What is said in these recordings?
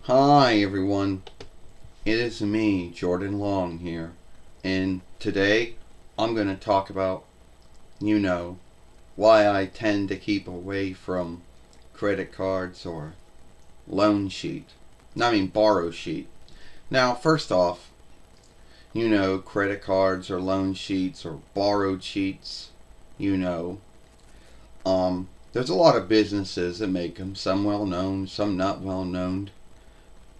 Hi everyone, it is me, Jordan Long here, and today I'm going to talk about, why I tend to keep away from credit cards or loan sheet. Borrow sheet. Now, first off, credit cards or loan sheets or borrowed sheets, you know, there's a lot of businesses that make them, some well known, some not well known.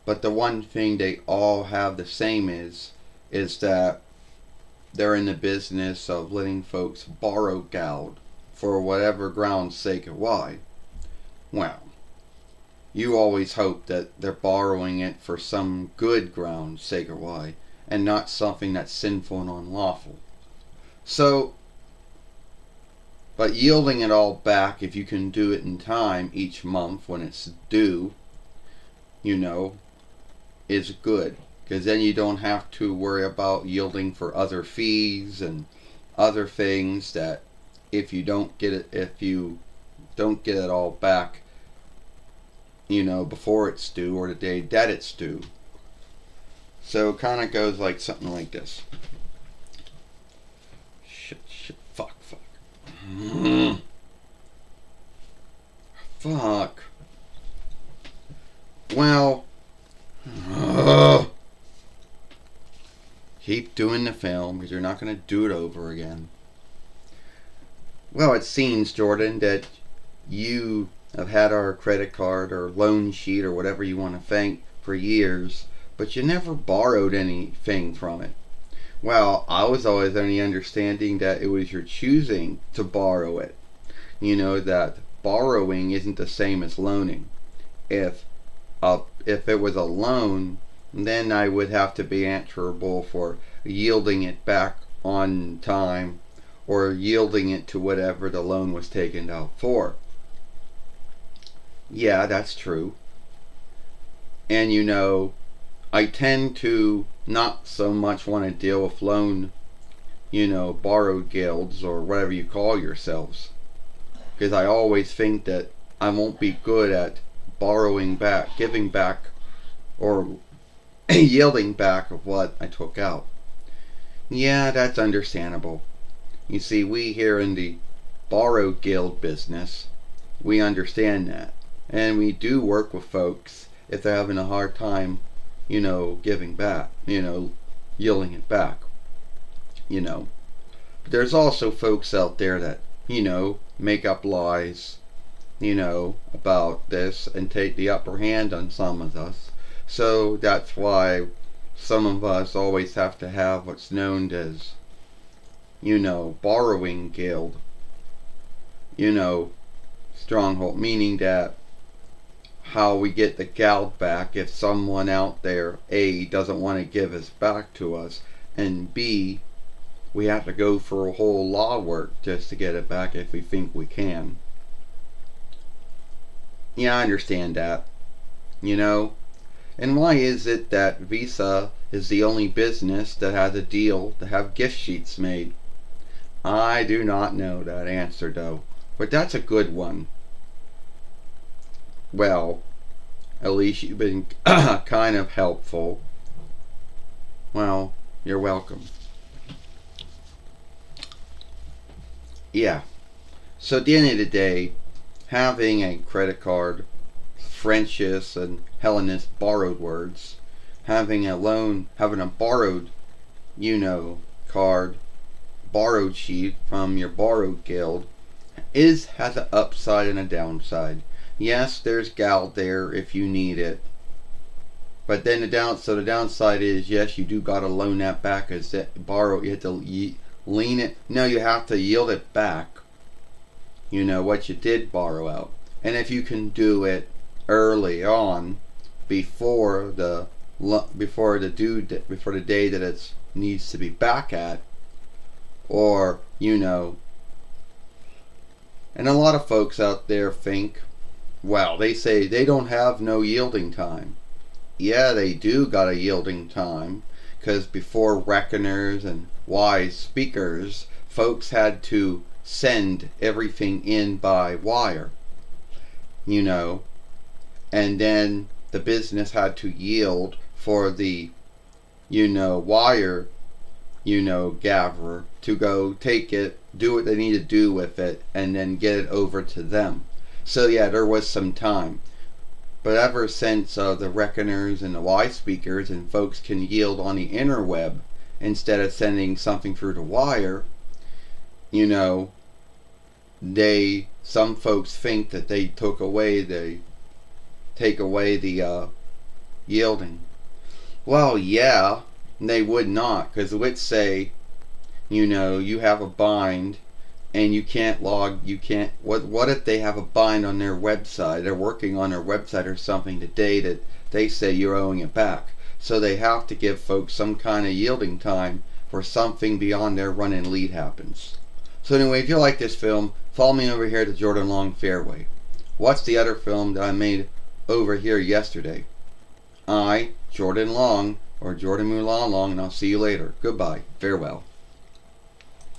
But the one thing they all have the same is that they're in the business of letting folks borrow gold for whatever ground's sake or why. Well, you always hope that they're borrowing it for some good ground's sake or why, and not something that's sinful and unlawful. So, but yielding it all back if you can do it in time each month when it's due, you know, is good, because then you don't have to worry about yielding for other fees and other things that if you don't get it all back, before it's due or the day that it's due. So it kind of goes like something like this. Shit, fuck. Fuck. Well, keep doing the film because you're not going to do it over again. Well, it seems, Jordan, that you have had our credit card or loan sheet or whatever you want to think for years, but you never borrowed anything from it. Well, I was always under the understanding that it was your choosing to borrow it. That borrowing isn't the same as loaning. If it was a loan, then I would have to be answerable for yielding it back on time or yielding it to whatever the loan was taken out for. Yeah, that's true. And I tend to not so much want to deal with borrowed guilds or whatever you call yourselves. Because I always think that I won't be good at borrowing back, giving back, or yielding back of what I took out. Yeah, that's understandable. You see, we here in the borrowed guild business, we understand that. And we do work with folks if they're having a hard time, giving back, yielding it back. But there's also folks out there that, make up lies, about this and take the upper hand on some of us. So that's why some of us always have to have what's known as, borrowing guild, stronghold, meaning that how we get the gold back if someone out there, A, doesn't want to give us back to us, and B, we have to go for a whole law work just to get it back if we think we can. Yeah, I understand that. And why is it that Visa is the only business that has a deal to have gift sheets made? I do not know that answer though, but that's a good one. Well, at least you've been kind of helpful. Well, you're welcome. Yeah. So at the end of the day, having a credit card, Frenchist and Hellenist borrowed words, having a loan, having a borrowed, card, borrowed sheet from your borrowed guild, has an upside and a downside. Yes, there's gal there if you need it. But then the downside is, yes, you do gotta loan that back as borrow. You have to lean it. No, you have to yield it back. What you did borrow out. And if you can do it early on, before the day that it needs to be back at, or and a lot of folks out there think, well, they say they don't have no yielding time. Yeah, they do got a yielding time, because before reckoners and wise speakers, folks had to send everything in by wire, and then the business had to yield for the, wire, gatherer to go take it, do what they need to do with it, and then get it over to them. So yeah, there was some time. But ever since the reckoners and the Y speakers and folks can yield on the interweb instead of sending something through the wire, some folks think that they take away the yielding. Well, yeah, they would not, because it would say, you have a bind and you can't what if they have a bind on their website? They're working on their website or something today that they say you're owing it back. So they have to give folks some kind of yielding time for something beyond their run and lead happens. So anyway, if you like this film, follow me over here to Jordan Long Fairway. Watch the other film that I made over here yesterday. Jordan Long, or Jordan Mulan Long, and I'll see you later. Goodbye. Farewell.